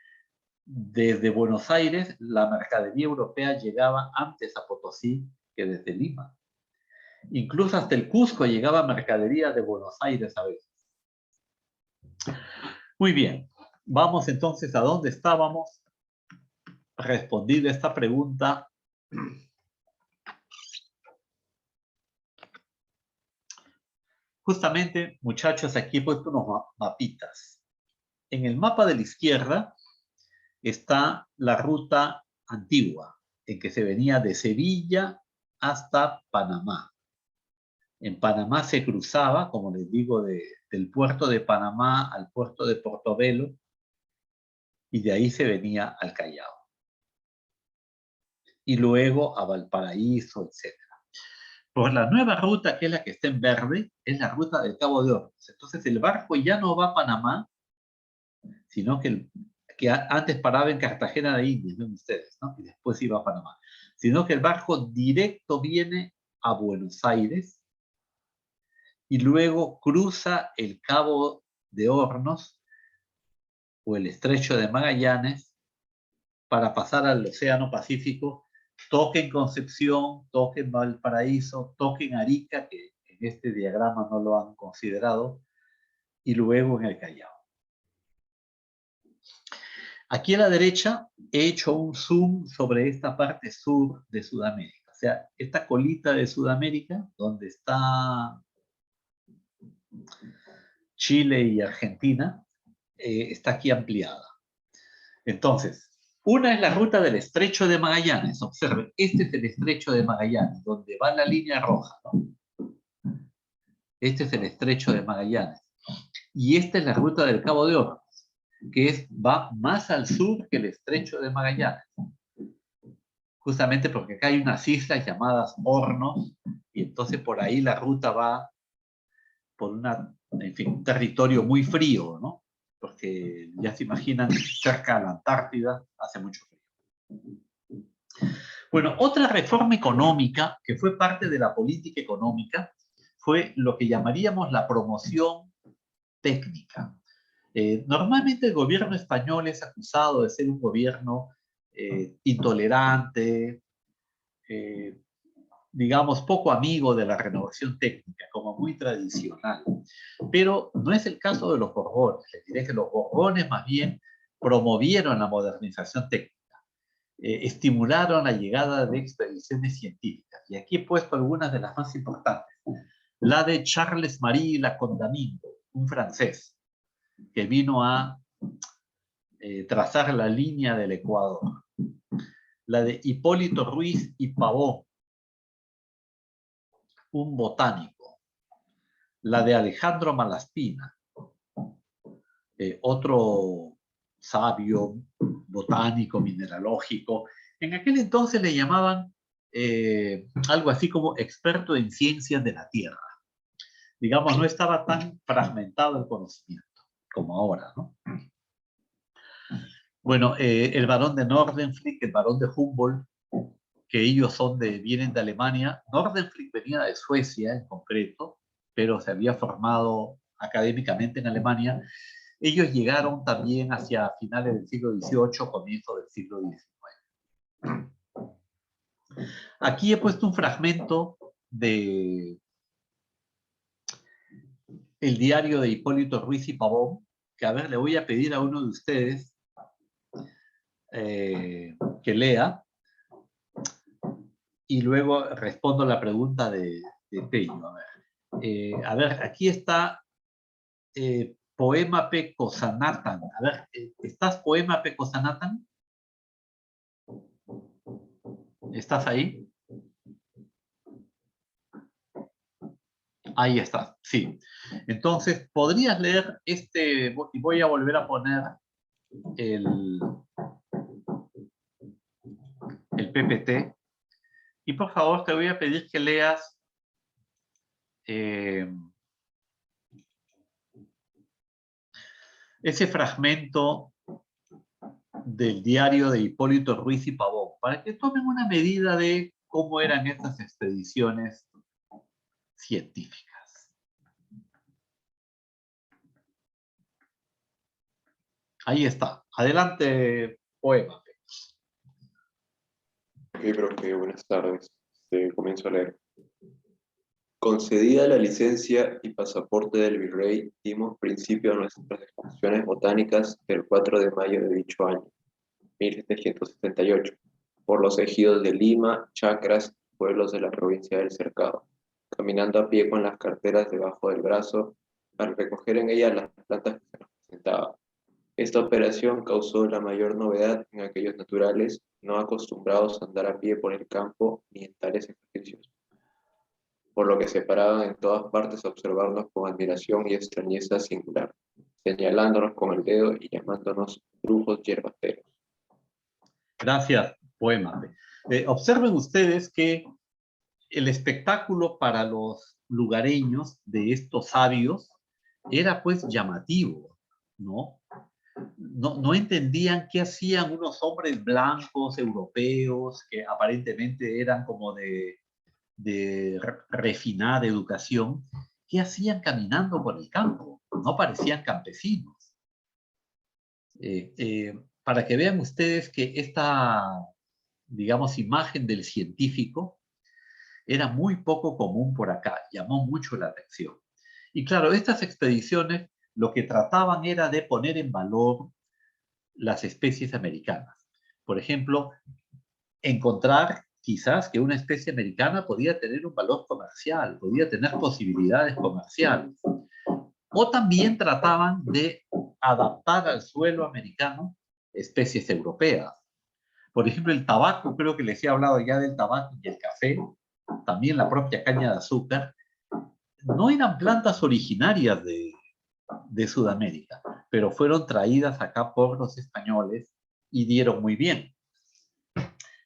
desde Buenos Aires la mercadería europea llegaba antes a Potosí que desde Lima. Incluso hasta el Cusco llegaba mercadería de Buenos Aires a veces. Muy bien, vamos entonces a dónde estábamos. Respondí esta pregunta. Justamente, muchachos, aquí he puesto unos mapitas. En el mapa de la izquierda está la ruta antigua, en que se venía de Sevilla hasta Panamá. En Panamá se cruzaba, como les digo, del puerto de Panamá al puerto de Portobelo, y de ahí se venía al Callao. Y luego a Valparaíso, etc. Por la nueva ruta, que es la que está en verde, es la ruta del Cabo de Hornos. Entonces el barco ya no va a Panamá, sino que antes paraba en Cartagena de Indias, ven ustedes, ¿no? Y después iba a Panamá. Sino que el barco directo viene a Buenos Aires y luego cruza el Cabo de Hornos o el Estrecho de Magallanes para pasar al Océano Pacífico, toque en Concepción, toque en Valparaíso, toque en Arica, que en este diagrama no lo han considerado, y luego en el Callao. Aquí a la derecha he hecho un zoom sobre esta parte sur de Sudamérica. O sea, esta colita de Sudamérica, donde está Chile y Argentina, está aquí ampliada. Entonces, una es la ruta del Estrecho de Magallanes. Observen, este es el Estrecho de Magallanes, donde va la línea roja, ¿no? Este es el Estrecho de Magallanes. Y esta es la ruta del Cabo de Hornos, que va más al sur que el Estrecho de Magallanes. Justamente porque acá hay unas islas llamadas Hornos, y entonces por ahí la ruta va por un territorio muy frío, ¿no? Porque ya se imaginan, cerca de la Antártida hace mucho frío. Bueno, otra reforma económica que fue parte de la política económica fue lo que llamaríamos la promoción técnica. Normalmente el gobierno español es acusado de ser un gobierno intolerante, digamos, poco amigo de la renovación técnica, como muy tradicional. Pero no es el caso de los Borbones. Les diré que los Borbones más bien promovieron la modernización técnica, estimularon la llegada de expediciones científicas. Y aquí he puesto algunas de las más importantes. La de Charles Marie Lacondamine, un francés, que vino a trazar la línea del Ecuador. La de Hipólito Ruiz y Pavón, un botánico. La de Alejandro Malaspina. otro sabio botánico, mineralógico. En aquel entonces le llamaban algo así como experto en ciencias de la Tierra. Digamos, no estaba tan fragmentado el conocimiento como ahora, ¿no? Bueno, el barón de Nordenflick, el barón de Humboldt, que ellos vienen de Alemania. Nordenflick venía de Suecia en concreto, pero se había formado académicamente en Alemania. Ellos llegaron también hacia finales del siglo XVIII, comienzo del siglo XIX. Aquí he puesto un fragmento de el diario de Hipólito Ruiz y Pavón, que a ver, le voy a pedir a uno de ustedes que lea, y luego respondo a la pregunta de Pello. A ver, aquí está Poema Peco Sanatan. A ver, ¿estás Poema Peco Sanatan? ¿Estás ahí? Ahí está, sí. Entonces, ¿podrías leer este? Y voy a volver a poner el PPT. Y por favor, te voy a pedir que leas ese fragmento del diario de Hipólito Ruiz y Pavón, para que tomen una medida de cómo eran estas expediciones científicas. Ahí está. Adelante, Poema.
Ok, profe, buenas tardes. Comienzo a leer. Concedida la licencia y pasaporte del virrey, dimos principio a nuestras excursiones botánicas el 4 de mayo de dicho año, 1778, por los ejidos de Lima, Chacras y pueblos de la provincia del Cercado, caminando a pie con las carteras debajo del brazo para recoger en ellas las plantas que se nos presentaban. Esta operación causó la mayor novedad en aquellos naturales no acostumbrados a andar a pie por el campo ni en tales ejercicios, por lo que se paraban en todas partes a observarnos con admiración y extrañeza singular, señalándonos con el dedo y llamándonos brujos yerbateros.
Gracias, Poema. Observen ustedes que el espectáculo para los lugareños de estos sabios era pues llamativo, ¿no? No entendían qué hacían unos hombres blancos europeos que aparentemente eran como de refinada educación, qué hacían caminando por el campo, no parecían campesinos. Para que vean ustedes que esta, digamos, imagen del científico era muy poco común por acá, llamó mucho la atención. Y claro, estas expediciones lo que trataban era de poner en valor las especies americanas. Por ejemplo, encontrar quizás que una especie americana podía tener un valor comercial, podía tener posibilidades comerciales. O también trataban de adaptar al suelo americano especies europeas. Por ejemplo, el tabaco, creo que les he hablado ya del tabaco y el café, también la propia caña de azúcar, no eran plantas originarias de Sudamérica, pero fueron traídas acá por los españoles y dieron muy bien.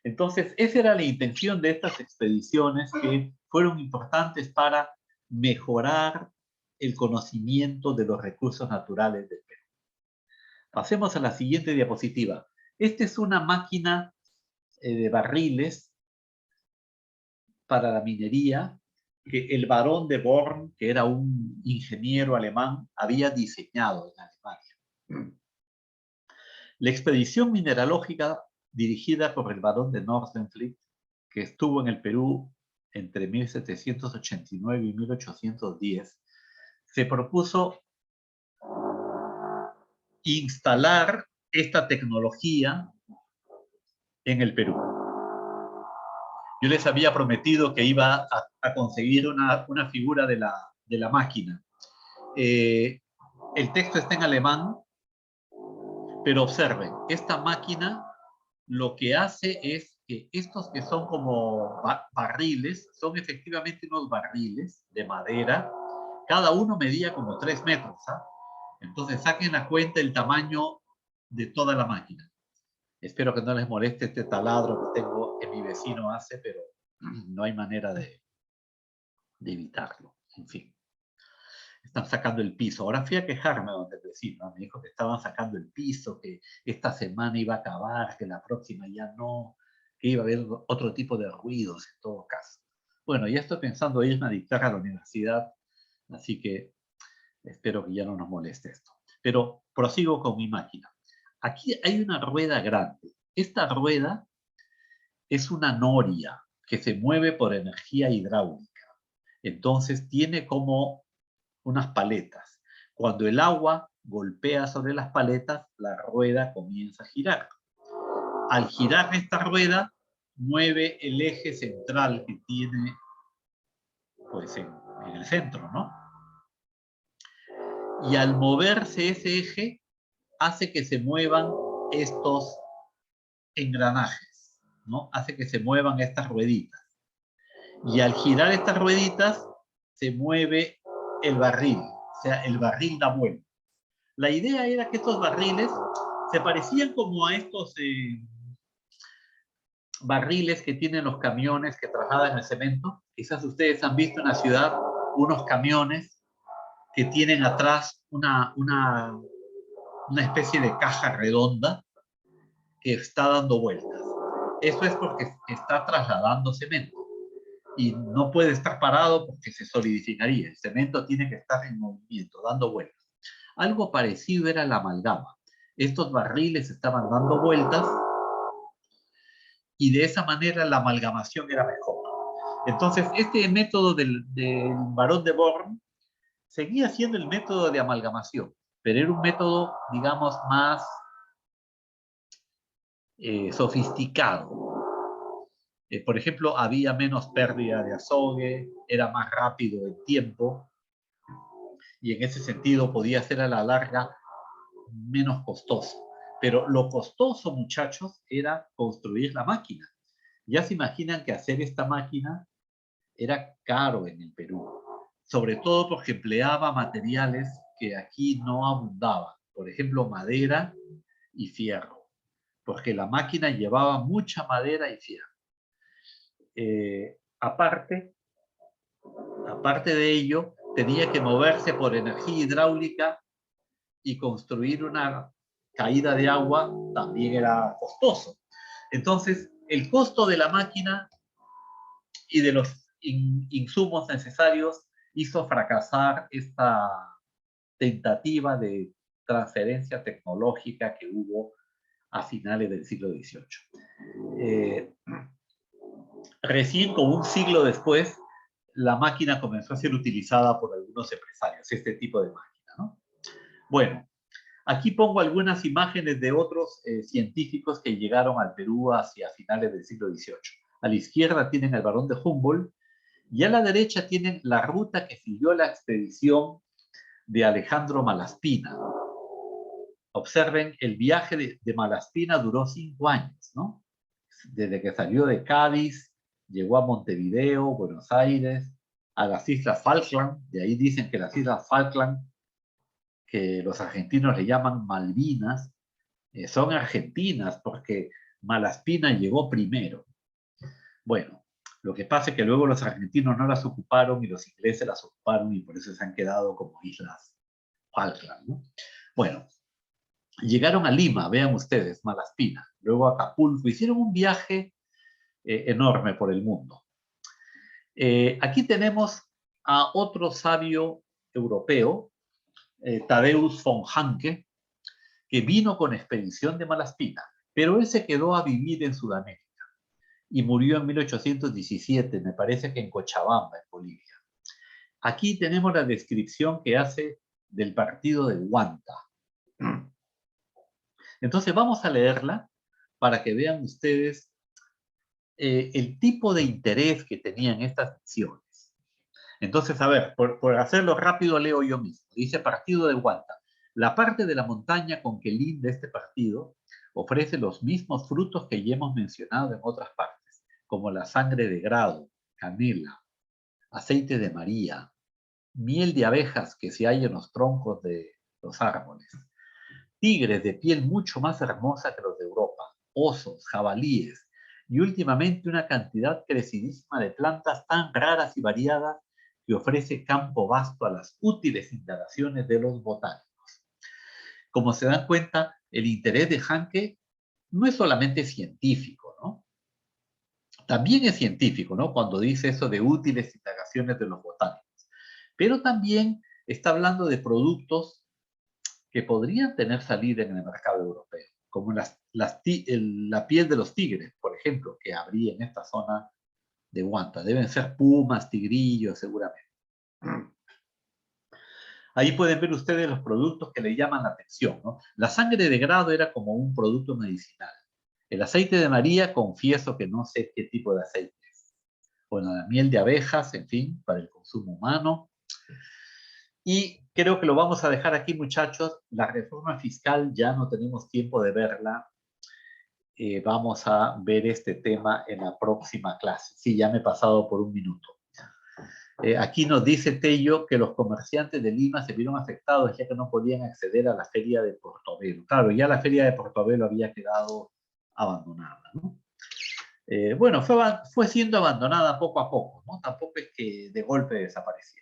Entonces, esa era la intención de estas expediciones que fueron importantes para mejorar el conocimiento de los recursos naturales del Perú. Pasemos a la siguiente diapositiva. Esta es una máquina de barriles para la minería que el barón de Born, que era un ingeniero alemán, había diseñado en Alemania. La expedición mineralógica dirigida por el barón de Nordenflick, que estuvo en el Perú entre 1789 y 1810, se propuso instalar esta tecnología en el Perú. Yo les había prometido que iba a conseguir una figura de la máquina. El texto está en alemán, pero observen, esta máquina lo que hace es que estos que son como barriles, son efectivamente unos barriles de madera, cada uno medía como 3 metros, ¿ah? Entonces saquen a cuenta el tamaño de toda la máquina. Espero que no les moleste este taladro que tengo, que mi vecino hace, pero no hay manera de evitarlo. En fin. Están sacando el piso. Ahora fui a quejarme donde el vecino, ¿no? Me dijo que estaban sacando el piso, que esta semana iba a acabar, que la próxima ya no, que iba a haber otro tipo de ruidos en todo caso. Bueno, ya estoy pensando irme a dictar a la universidad, así que espero que ya no nos moleste esto. Pero prosigo con mi máquina. Aquí hay una rueda grande. Esta rueda es una noria que se mueve por energía hidráulica. Entonces tiene como unas paletas. Cuando el agua golpea sobre las paletas, la rueda comienza a girar. Al girar esta rueda, mueve el eje central que tiene pues, en el centro, ¿no? Y al moverse ese eje, hace que se muevan estos engranajes, ¿no? Hace que se muevan estas rueditas. Y al girar estas rueditas, se mueve el barril, o sea, el barril da vuelta. La idea era que estos barriles se parecían como a estos barriles que tienen los camiones que trasladan el cemento. Quizás ustedes han visto en la ciudad unos camiones que tienen atrás una especie de caja redonda que está dando vueltas. Eso es porque está trasladando cemento y no puede estar parado porque se solidificaría. El cemento tiene que estar en movimiento, dando vueltas. Algo parecido era la amalgama. Estos barriles estaban dando vueltas y de esa manera la amalgamación era mejor. Entonces, este método del Barón de Born seguía siendo el método de amalgamación, pero era un método, digamos, más sofisticado. Por ejemplo, había menos pérdida de azogue, era más rápido el tiempo y en ese sentido podía ser a la larga menos costoso. Pero lo costoso, muchachos, era construir la máquina. Ya se imaginan que hacer esta máquina era caro en el Perú, sobre todo porque empleaba materiales que aquí no abundaban, por ejemplo, madera y fierro, porque la máquina llevaba mucha madera y fierro. Aparte de ello, tenía que moverse por energía hidráulica y construir una caída de agua también era costoso. Entonces, el costo de la máquina y de los insumos necesarios hizo fracasar esta tentativa de transferencia tecnológica que hubo a finales del siglo XVIII. Recién como un siglo después, la máquina comenzó a ser utilizada por algunos empresarios, este tipo de máquina, ¿no? Bueno, aquí pongo algunas imágenes de otros científicos que llegaron al Perú hacia finales del siglo XVIII. A la izquierda tienen el Barón de Humboldt y a la derecha tienen la ruta que siguió la expedición de Alejandro Malaspina. Observen, el viaje de Malaspina duró 5 años, ¿no? Desde que salió de Cádiz, llegó a Montevideo, Buenos Aires, a las Islas Falkland, de ahí dicen que las Islas Falkland, que los argentinos le llaman Malvinas, son argentinas porque Malaspina llegó primero. Bueno, lo que pasa es que luego los argentinos no las ocuparon y los ingleses las ocuparon y por eso se han quedado como Islas Falkland, ¿no? Bueno, llegaron a Lima, vean ustedes, Malaspina, luego a Acapulco, hicieron un viaje enorme por el mundo. Aquí tenemos a otro sabio europeo, Tadeusz von Hanke, que vino con expedición de Malaspina, pero él se quedó a vivir en Sudamérica y murió en 1817, me parece que en Cochabamba, en Bolivia. Aquí tenemos la descripción que hace del partido de Huanta. Entonces vamos a leerla para que vean ustedes el tipo de interés que tenían estas misiones. Entonces, a ver, por hacerlo rápido leo yo mismo. Dice partido de Huanta. La parte de la montaña con que linda este partido ofrece los mismos frutos que ya hemos mencionado en otras partes, como la sangre de grado, canela, aceite de María, miel de abejas que se halla en los troncos de los árboles. Tigres de piel mucho más hermosa que los de Europa, osos, jabalíes, y últimamente una cantidad crecidísima de plantas tan raras y variadas que ofrece campo vasto a las útiles indagaciones de los botánicos. Como se dan cuenta, el interés de Hanke no es solamente científico, ¿no? También es científico, ¿no? Cuando dice eso de útiles indagaciones de los botánicos. Pero también está hablando de productos que podrían tener salida en el mercado europeo, como la piel de los tigres, por ejemplo, que habría en esta zona de Huanta. Deben ser pumas, tigrillos, seguramente. Ahí pueden ver ustedes los productos que le llaman la atención, ¿no? La sangre de grado era como un producto medicinal. El aceite de María, confieso que no sé qué tipo de aceite es. Bueno, la miel de abejas, en fin, para el consumo humano. Y creo que lo vamos a dejar aquí, muchachos. La reforma fiscal ya no tenemos tiempo de verla. Vamos a ver este tema en la próxima clase. Sí, ya me he pasado por un minuto. Aquí nos dice Tello que los comerciantes de Lima se vieron afectados ya que no podían acceder a la feria de Portobelo. Claro, ya la feria de Portobelo había quedado abandonada, ¿no? Bueno, fue siendo abandonada poco a poco, ¿no? Tampoco es que de golpe desapareciera.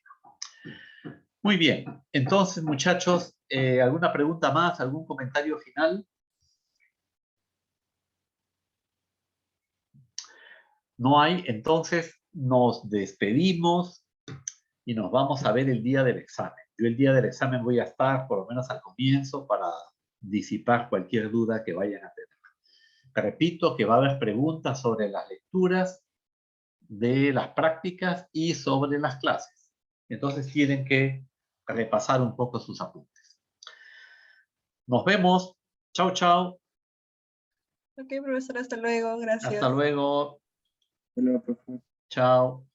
Muy bien, entonces, muchachos, ¿alguna pregunta más? ¿Algún comentario final? No hay, entonces nos despedimos y nos vamos a ver el día del examen. Yo el día del examen voy a estar, por lo menos al comienzo, para disipar cualquier duda que vayan a tener. Repito que va a haber preguntas sobre las lecturas de las prácticas y sobre las clases. Entonces tienen que repasar un poco sus apuntes. Nos vemos. Chau, chau.
Ok, profesor, hasta luego. Gracias.
Hasta luego.
Hasta luego, profesor.
Chao.